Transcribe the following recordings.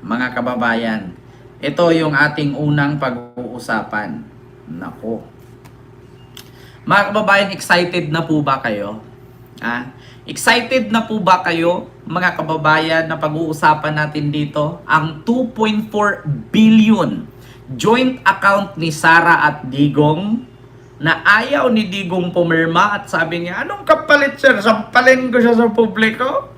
mga kababayan. Ito yung ating unang pag-uusapan. Nako. Mga kababayan, excited na po ba kayo? Excited na po ba kayo, mga kababayan, na pag-uusapan natin dito? Ang 2.4 billion joint account ni Sara at Digong, na ayaw ni Digong pumirma at sabi niya, anong kapalit sir? Sampalin ko siya sa publiko?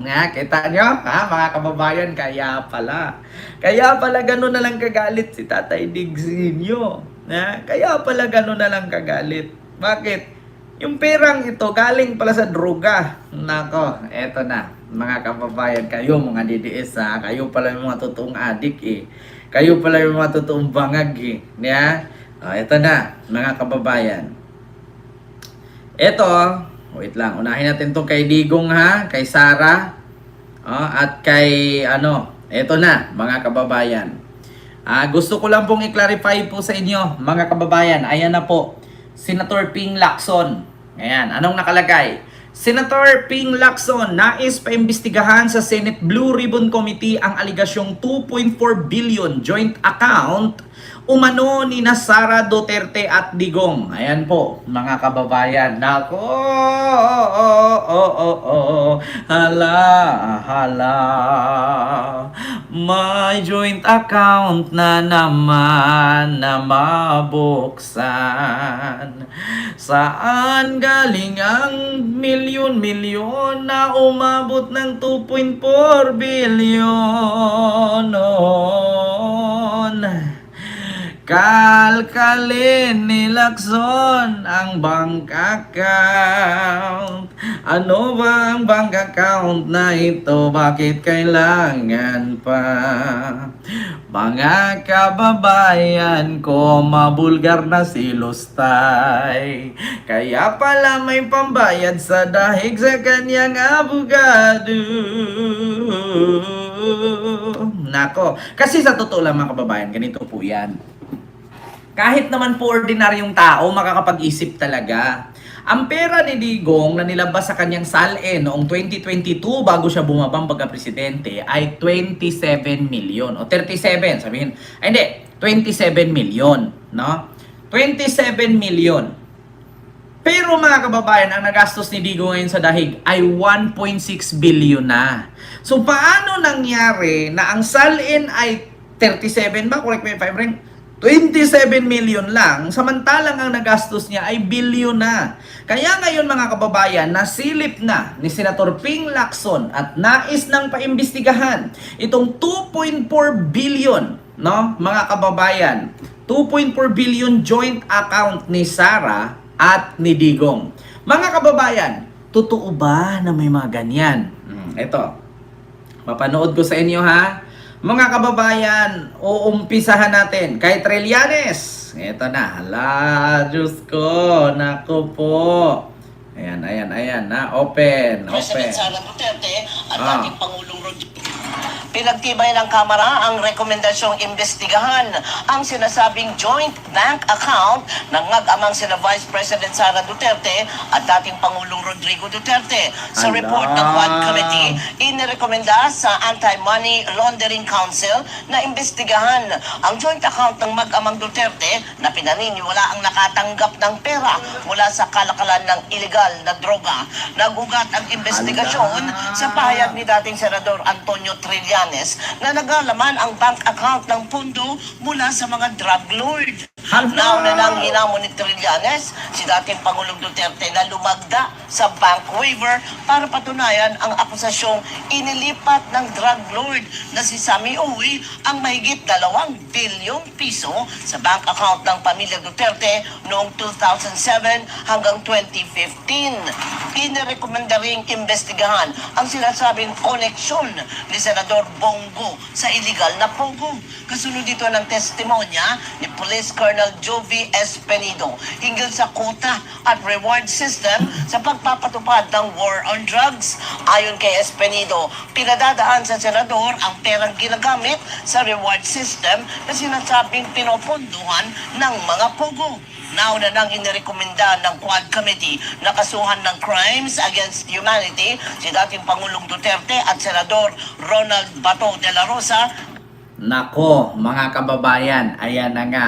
Nga, kita nyo? Mga kababayan, kaya pala. Kaya pala gano'n na lang kagalit si Tatay Digsinyo. Kaya pala gano'n na lang kagalit. Bakit? Yung perang ito galing pala sa droga. Nako, eto na. Mga kababayan, kayo mga DDS kayo pala yung mga totoong adik Kayo pala yung mga totoong bangag eto na, mga kababayan. Eto, wait lang, unahin natin to kay Digong kay Sara, at kay eto na, mga kababayan. Gusto ko lang pong i-clarify po sa inyo, mga kababayan. Ayan na po, Senator Ping Lacson. Ayan, anong nakalagay? Senator Ping Lacson, nais paimbestigahan sa Senate Blue Ribbon Committee ang aligasyong 2.4 billion joint account umano ni Sara Duterte at Digong. Ayan po, mga kababayan. Nako, hala, may joint account na naman na mabuksan. Saan galing ang milyon-milyon na umabot ng 2.4 billion? Kalkalin ni Lacson ang bank account. Ano ba ang bank account na ito? Bakit kailangan pa? Mga kababayan ko, mabulgar na si Lustay. Kaya pala may pambayad sa dahig sa kanyang abogado. Nako, kasi sa totoo lang mga kababayan, ganito po yan. Kahit naman po ordinaryong tao, makakapag-isip talaga. Ang pera ni Digong na nilabas sa kanyang SALN noong 2022 bago siya bumabang pagka-presidente ay 27 million o 37, sabihin. Ay hindi, 27 million, no? 27 million. Pero mga kababayan, ang nagastos ni Digong ngayon sa dahig ay 1.6 billion na. So paano nangyari na ang SALN ay 37 ba? Correct me if I'm wrong. 27 million lang, samantalang ang nagastos niya ay bilyon na. Kaya ngayon mga kababayan, nasilip na ni Senator Ping Lacson at nais nang paimbestigahan itong 2.4 billion, no, mga kababayan. 2.4 billion joint account ni Sara at ni Digong. Mga kababayan, totoo ba na may mga ganyan? Ito, mapanood ko sa inyo Mga kababayan, uumpisahan natin kay Trillanes. Ito na. Hala, Diyos ko. Naku po. Ayan. Open. President Sara Duterte at ating Pangulong pinagtibay ng Kamara ang rekomendasyong imbestigahan ang sinasabing joint bank account ng nag-amang sina Vice President Sara Duterte at dating Pangulong Rodrigo Duterte. Sa report ng Quad Committee, inirekomenda sa Anti-Money Laundering Council na imbestigahan ang joint account ng mag-amang Duterte na pinaniniwala ang nakatanggap ng pera mula sa kalakalan ng ilegal na droga. Nagugat ang investigasyon sa pahayag ni dating Senador Antonio Trillanes na naglalaman ang bank account ng pondo mula sa mga drug lord. Nauna nang hinamon ni Trillanes si dating Pangulong Duterte na lumagda sa bank waiver para patunayan ang akusasyong inilipat ng drug lord na si Sammy Uy ang mahigit 2 bilyong piso sa bank account ng pamilya Duterte noong 2007 hanggang 2015. Inirekomenda ring imbestigahan ang sinasabing koneksyon ni Senador Bongo sa illegal na pogo. Kasunod dito ng testimonya ni Police Colonel Jovi Espenido hinggil sa quota at reward system sa pagpapatupad ng war on drugs. Ayon kay Espenido, pinadadaan sa senador ang perang ginagamit sa reward system na sinasabing pinoponduhan ng mga pogo. nauna nang inirekomenda ng Quad Committee na kasuhan ng crimes against humanity si dating Pangulong Duterte at Senador Ronald Bato de la Rosa. Nako, mga kababayan, ayan na nga.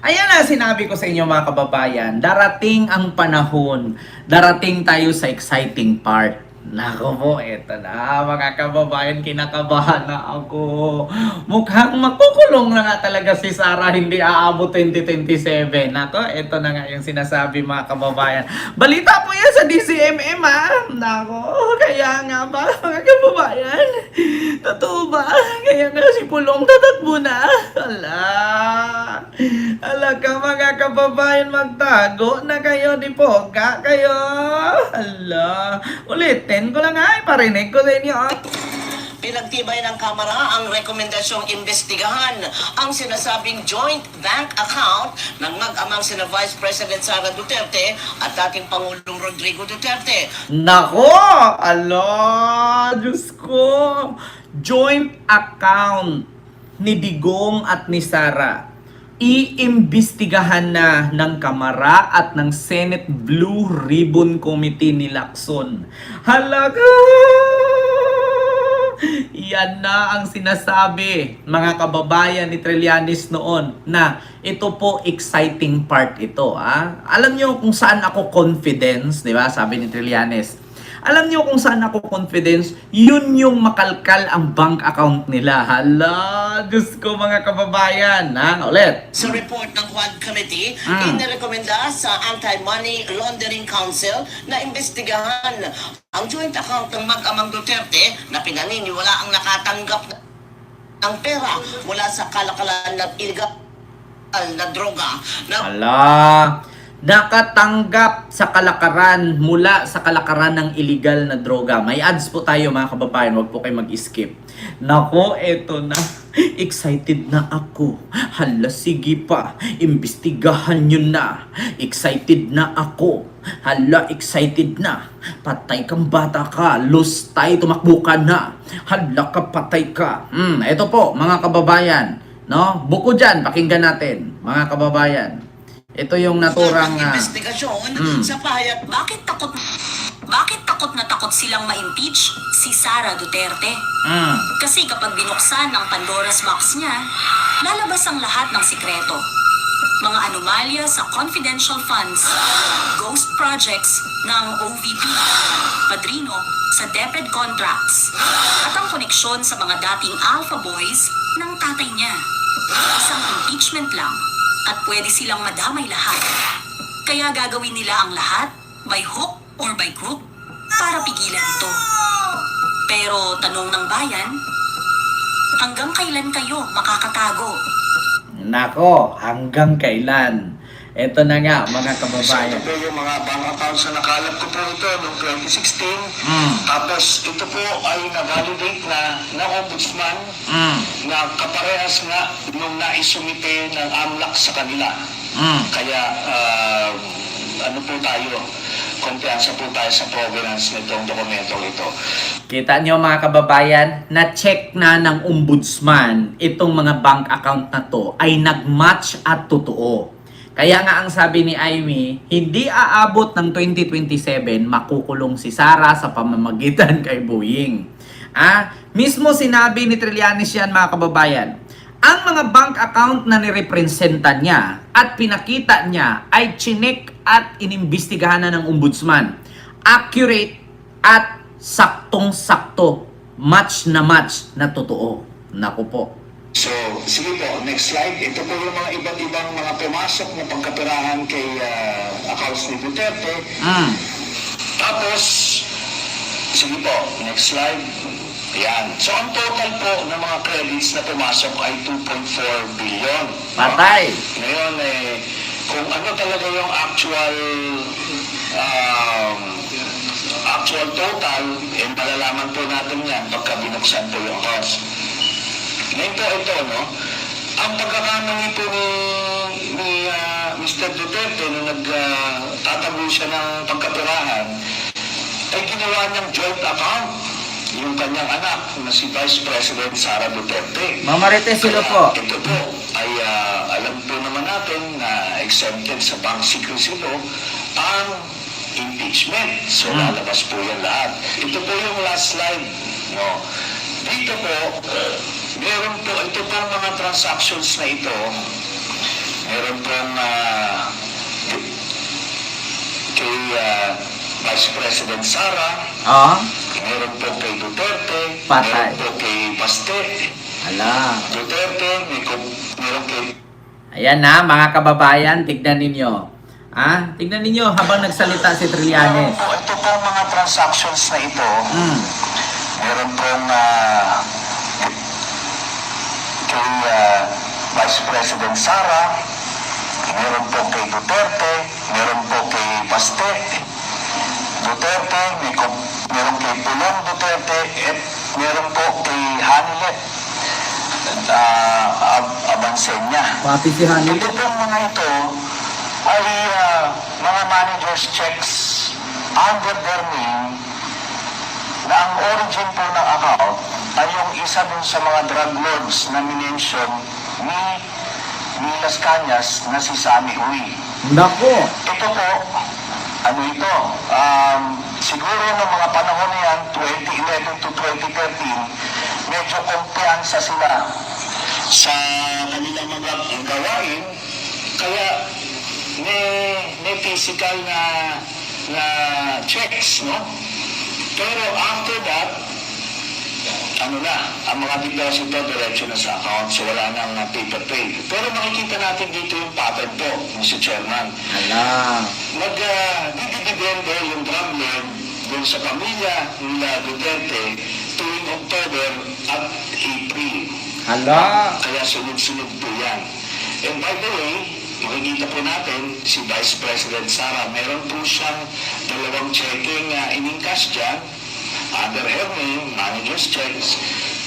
Ayan na sinabi ko sa inyo mga kababayan, darating ang panahon, darating tayo sa exciting part. Nako po, eto na mga kababayan, kinakabahan na ako. Mukhang makukulong na nga talaga si Sara, hindi aabot 2027. Nako, eto na nga yung sinasabi mga kababayan. Balita po yan sa DCMM ha. Nako, kaya nga ba mga kababayan? Totoo ba? Kaya nga si Pulong tatakbo na. Ala ka mga kababayan, magtago na kayo, di poga kayo. Ala, ulitin ko lang ay, parinig ko sa inyo. Pinagtibay ng Kamara ang rekomendasyong imbestigahan ang sinasabing joint bank account ng mag-amang sina Vice President Sara Duterte at dating Pangulong Rodrigo Duterte. Nako! Ala! Diyos ko! Joint account ni Digong at ni Sara. Iimbestigahan na ng Kamara at ng Senate Blue Ribbon Committee ni Lacson. Halaga! Yan na ang sinasabi mga kababayan ni Trillanes noon na ito po exciting part ito. Alam nyo kung saan ako confidence, di ba? Sabi ni Trillanes. Alam nyo kung saan ako confidence, yun yung makalkal ang bank account nila. Hala, Diyos ko mga kababayan. Ulit. Sa report ng Quad Committee, inirekomenda sa Anti-Money Laundering Council na imbestigahan ang joint account ng mag-amang Duterte na pinaniniwala ang nakatanggap ng pera mula sa kalakalan ng illegal na droga. Nakatanggap sa kalakaran mula sa kalakaran ng illegal na droga. May ads po tayo mga kababayan, wag po kayo mag-skip. Nako, eto na. Excited na ako. Hala, sige pa. Imbestigahan nyo na. Excited na ako. Hala, excited na. Patay kang bata ka. Lost tayo, tumakbo ka na. Hala ka, patay ka. Eto po, mga kababayan. No? Buko dyan, pakinggan natin, mga kababayan. Ito yung naturang investigasyon sa pahayag bakit takot na takot silang ma-impeach si Sara Duterte. Kasi kapag binuksan ang Pandora's box niya, lalabas ang lahat ng sikreto. Mga anomalya sa confidential funds, ghost projects ng OVP, padrino sa DepEd contracts, at ang koneksyon sa mga dating alpha boys ng tatay niya. Isang impeachment lang at pwede silang madamay lahat. Kaya gagawin nila ang lahat by hook or by crook para pigilan ito. Pero tanong ng bayan, hanggang kailan kayo makakatago? Nako, hanggang kailan? Ito na nga mga kababayan. Ito po yung mga bank accounts na nakalap ko po ito noong 2016. Tapos ito po ay na-validate na ng ombudsman na kaparehas nga nung naisumite ng AMLAC sa kanila. Kaya ano po tayo, kumpiyansa po tayo sa provenance nitong dokumentong ito. Kita nyo mga kababayan, na-check na ng ombudsman itong mga bank account na to ay nag-match at totoo. Kaya nga ang sabi ni Amy, hindi aabot ng 2027 makukulong si Sara sa pamamagitan kay Boying. Mismo sinabi ni Trillanes yan mga kababayan. Ang mga bank account na nirepresenta niya at pinakita niya ay chinek at inimbestigahan na ng ombudsman. Accurate at saktong-sakto. Match na totoo. Naku po. So, sige po, next slide. Ito po yung mga iba't ibang mga pumasok na pagkapirahan kay accounts ni Duterte. Tapos, sige po, next slide. Ayan. So, ang total po ng mga credits na pumasok ay 2.4 billion. Patay. Ngayon, kung ano talaga yung actual total, malalaman po natin yan pagka binuksan po yung accounts. Ngayon po ito, no? Ang pagkakamali po ni Mr. Duterte nung nagtatago siya ng pagkapirahan, ay ginawa niyang joint account yung kanyang anak na si Vice President Sara Duterte. Mama Marites, sila po. Ito po ay alam po naman natin na exempted sa bank secrecy law ang impeachment. So lalabas po yan lahat. Ito po yung last slide. No? Dito po, meron po, ito po mga transactions na ito, meron pong kay Vice President Sara, Ah, meron po kay Duterte, Patay. meron po kay Baste, ala. Duterte, meron kay... Ayan na, mga kababayan, tignan ninyo. Tignan ninyo habang nagsalita si Trillanes. Ito po mga transactions na ito, meron pong kay Vice President Sara, meron po kay Duterte, meron po kay Baste, Duterte, meron kay Pulong Duterte, at meron po kay Hanilet Abansenya. Pati si Hanil. Ito pong mga ito ay mga managers checks under their name na ang origin po ng account ay yung isa dun sa mga drug lords na minention ni Las Cañas na si Sammy Uy. Nako. Ito po, ano ito? Siguro ng mga panahon na yan, 2011 to 2013, medyo kumpiyansa sila sa kanilang mga gawain, kaya may physical na checks, no? Pero after that, ano na, ang mga deposito diretso na sa account, so wala nang paper trail. Pero makikita natin dito yung pattern po, Mr. Chairman. Ala. Nag-didibende yung drug lord dun sa pamilya nila Duterte tuwing October at April. Ala. Kaya sunod-sunod po yan. And by the way, makikita po natin si Vice President Sara, meron po siyang dalawang checking in-encash dyan under her name, manager's checks.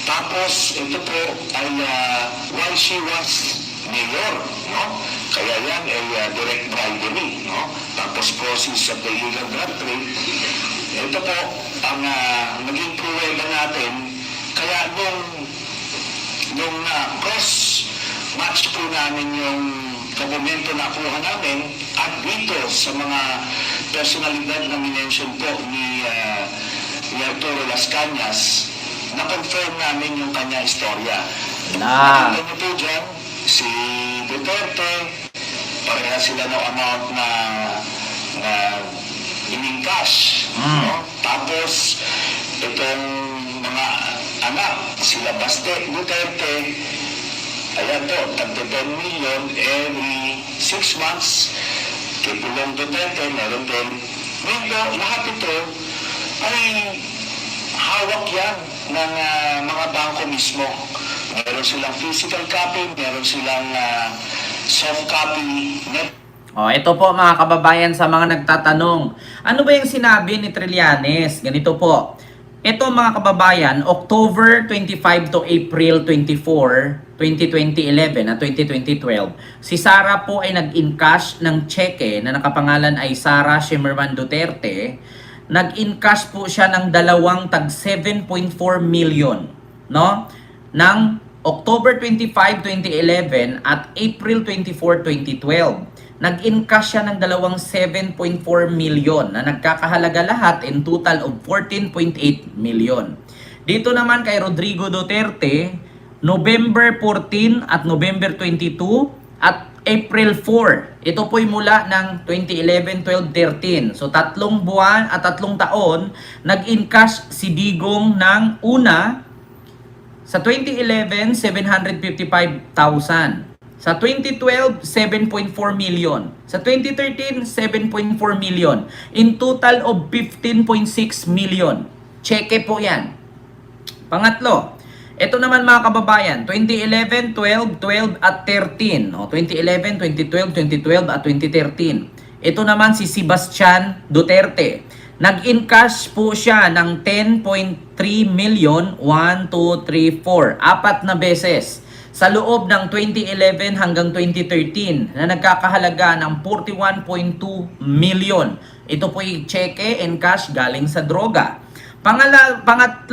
Tapos, ito po ay while she was mayor, no? Kaya yan ay direct bribery, no? Tapos process of the illegal drug trade. Ito po ang naging pruweba natin. Kaya nung cross-match po namin yung dokumento na kuha namin at dito sa mga personalidad na minention po ni Arturo Las Cañas, na-confirm namin yung kanya istorya. Na. Nakita niyo po dyan, si Duterte, pareha sila ng amount na in-encash. No? Tapos, itong mga anak, sila Baste, Duterte, ayan po, tagto 10 million every 6 months. Kay Pulong Duterte, meron din. Ngayon, lahat ito ay hawak yan ng mga bangko mismo. Meron silang physical copy, meron silang soft copy. Ito po mga kababayan sa mga nagtatanong. Ano ba yung sinabi ni Trillanes? Ganito po. Ito mga kababayan, October 25 to April 24, 2011 at 2012, si Sara po ay nag-encash ng cheque na nakapangalan ay Sara Shimerman Duterte. Nag-encash po siya ng dalawang tag 7.4 million, no? Ng October 25, 2011 at April 24, 2012. Nag-encash siya ng dalawang 7.4 million na nagkakahalaga lahat in total of 14.8 million. Dito naman kay Rodrigo Duterte, November 14 at November 22 at April 4. Ito po'y mula ng 2011, 12, 13. So, 3 buwan at 3 taon, nag-encash si Digong ng una. Sa 2011, 755,000. Sa 2012, 7.4 million. Sa 2013, 7.4 million. In total of 15.6 million. Cheque po yan. Pangatlo, ito naman mga kababayan, 2011, 12, 12 at 13. 2011, 2012, 2012 at 2013. Ito naman si Sebastian Duterte. Nag-encash po siya ng 10.3 million, 1, 2, 3, 4. 4 na beses. Sa loob ng 2011 hanggang 2013 na nagkakahalaga ng 41.2 million. Ito po yung cheque and cash galing sa droga. Pang-apat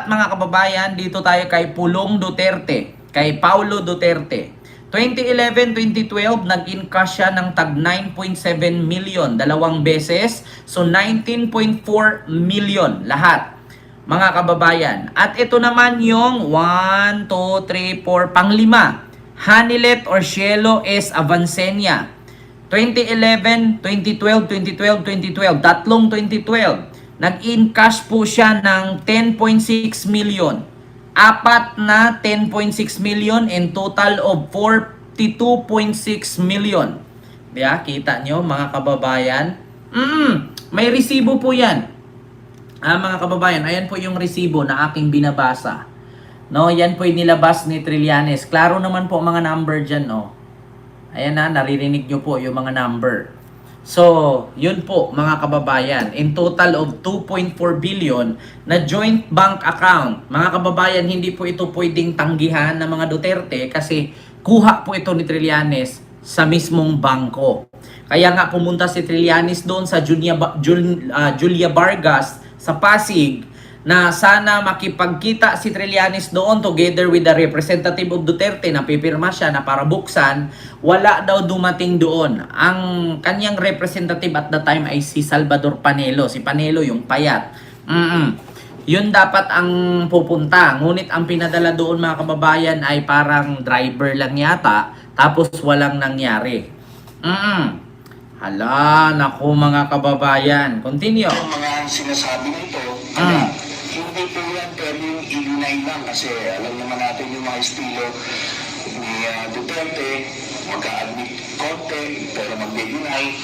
mga kababayan, dito tayo kay Pulong Duterte, kay Paulo Duterte. 2011-2012, nag-encash siya ng tag 9.7 million, dalawang beses. So, 19.4 million lahat, mga kababayan. At ito naman yung 1, 2, 3, 4, panglima. Hanilet or Cielo S. Avancenia. 2011, 2012, 2012, 2012. Tatlong 2012. Nag-encash po siya ng 10.6 million. Apat na 10.6 million in total of 42.6 million. Diya, kita nyo mga kababayan? May resibo po yan. Mga kababayan, ayan po yung resibo na aking binabasa. No, yan po yung nilabas ni Trillanes. Klaro naman po mga number dyan, no. Ayan na, naririnig nyo po yung mga number. So, yun po mga kababayan, in total of 2.4 billion na joint bank account. Mga kababayan, hindi po ito pwedeng tanggihan ng mga Duterte kasi kuha po ito ni Trillanes sa mismong bangko. Kaya nga pumunta si Trillanes doon sa Julia Vargas sa Pasig na sana makipagkita si Trillanes doon together with the representative of Duterte na pipirma siya na para buksan. Wala daw dumating doon. Ang kanyang representative at the time ay si Salvador Panelo. Si Panelo yung payat. Yun dapat ang pupunta. Ngunit ang pinadala doon mga kababayan ay parang driver lang yata. Tapos walang nangyari. Hala, naku mga kababayan. Continue. Yung mga sinasabi nito, kaya hindi po yan pwedeng i-unite lang kasi alam naman natin yung mga estilo ni Duterte, magka-admit konti, pero mag-unite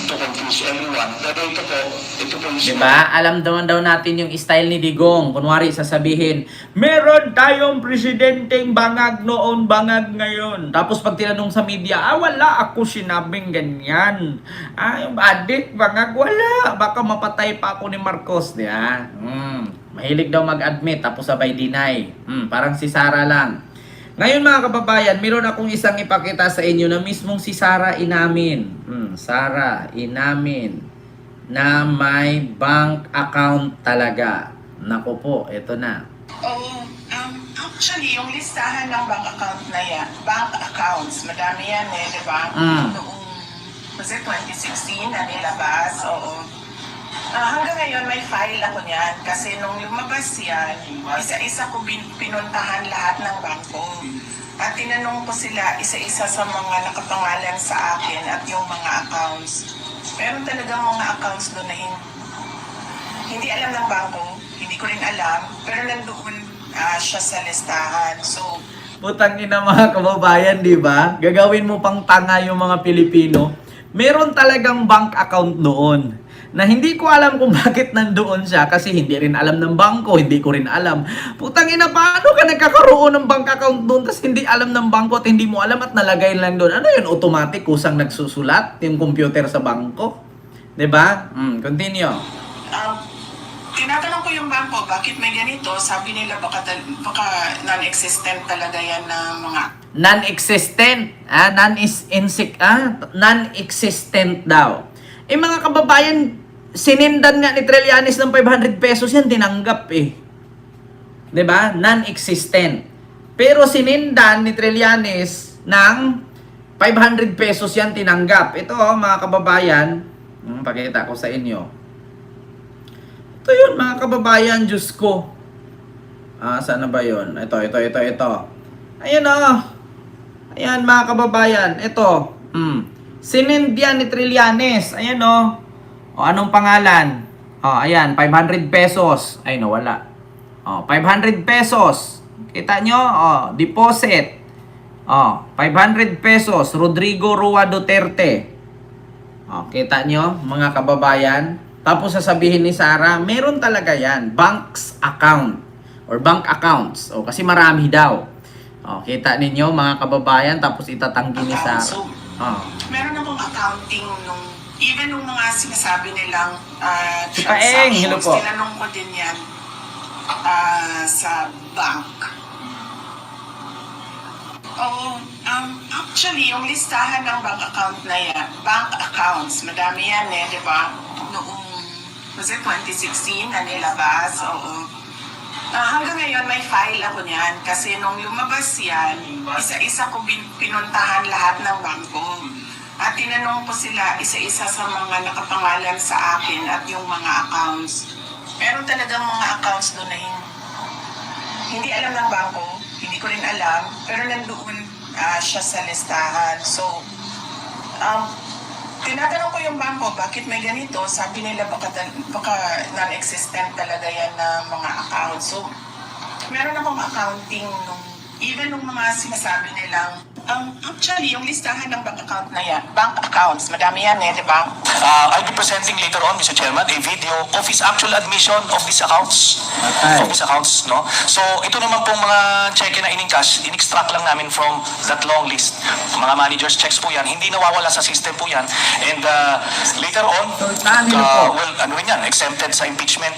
to confuse everyone. Pero ito po yung Diba? Alam daw natin yung style ni Digong. Kunwari sasabihin, meron tayong presidenteng bangag noon, bangag ngayon. Tapos pag tinanong sa media, wala ako sinabing ganyan. Yung adik, bangag, wala. Baka mapatay pa ako ni Marcos. Diba? Mahilig daw mag-admit, tapos sabay deny. Parang si Sara lang. Ngayon mga kababayan, meron akong isang ipakita sa inyo na mismong si Sara inamin. Sara inamin na may bank account talaga. Naku po, ito na. Actually, yung listahan ng bank account na yan, bank accounts, madami yan di ba? Noong, was it 2016 na nilabas? Oo. Hanggang ngayon, may file ako niyan kasi nung lumabas yan, isa-isa ko pinuntahan lahat ng bangko. At tinanong ko sila isa-isa sa mga nakapangalan sa akin at yung mga accounts. Meron talagang mga accounts doon na hindi alam ng bangko, hindi ko rin alam, pero nandoon siya sa listahan. So, Putang ina mga kababayan, di ba? Gagawin mo pang tanga yung mga Pilipino. Meron talagang bank account doon. Na hindi ko alam kung bakit nandoon siya kasi hindi rin alam ng bangko, hindi ko rin alam. Putang ina, paano ka nagkakaroon ng bank account doon tapos hindi alam ng bangko at hindi mo alam at nalagay lang doon? Ano yun? Automatic kusang nagsusulat yung computer sa bangko? 'Di ba? Continue. tinatanong ko yung bangko, bakit may ganito? Sabi nila baka non-existent talaga yan na mga Non-existent. Non-existent daw. Mga kababayan, sinindan nga ni Trillanes ng 500 pesos yan, tinanggap eh. 'Di ba? Non-existent. Pero sinindan ni Trillanes ng 500 pesos yan, tinanggap. Ito mga kababayan, pakita ko sa inyo. Ito yun mga kababayan, Diyos ko. Saan na ba yun? Ito. Ayan Ayan mga kababayan, ito. Sinend yan ni Trillanes. Ayan anong pangalan? Ayan, 500 pesos. Ay, nawala. 500 pesos. Kita nyo? Deposit. 500 pesos. Rodrigo Rua Duterte. Kita nyo, mga kababayan? Tapos sasabihin ni Sara, meron talaga yan. Bank's account. Or bank accounts. Kasi marami daw. Kita ninyo, mga kababayan? Tapos itatanggi ni Sara. So, meron namang accounting nung even nung mga sinasabi nilang Si Paeng, hello po. tinanong ko din yan sa bank. Actually, yung listahan ng bank account na yan, bank accounts, madami yan di ba? Noong, was it 2016 na nilabas? Oo. Hanggang ngayon, ngayon may file ako niyan kasi nung lumabas yan, isa-isa ko pinuntahan lahat ng bangko. At tinanong ko sila isa-isa sa mga nakapangalan sa akin at yung mga accounts. Meron talagang mga accounts doon na hindi alam ng bangko, hindi ko rin alam, pero nandoon siya sa listahan. So, tinatanong ko yung bangko, bakit may ganito? Sabi nila baka non-existent talaga yan na mga accounts. So, meron akong accounting even nung mga sinasabi nilang, actually, yung listahan ng bank account na yan, bank accounts, madami yan di ba? I'll be presenting later on, Mr. Chairman, a video of his actual admission of these accounts. Okay. Of these accounts, no? So, ito naman pong mga cheque na in-encash, in-extract lang namin from that long list. Mga managers checks po yan, hindi nawawala sa system po yan. And later on, saan nila po? well, ano rin yan, exempted sa impeachment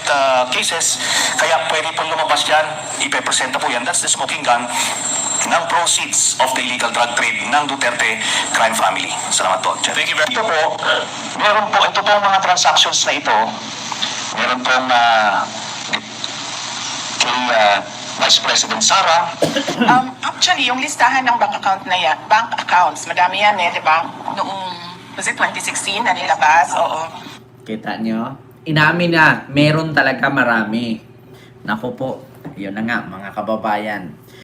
cases, kaya pwede po lumabas yan, ipepresenta po yan. That's the smoking gun ng proceeds of the illegal drug trade ng Duterte crime family. Salamat po. Thank you very much. Ito po, ito po mga transactions na ito, meron pong kay Vice President Sara. Actually, yung listahan ng bank account na yan, bank accounts, madami yan di ba? Noong, was it 2016 na nilabas? Oo. Kita nyo? Inamin na, meron talaga marami. Naku po, yun na nga mga kababayan.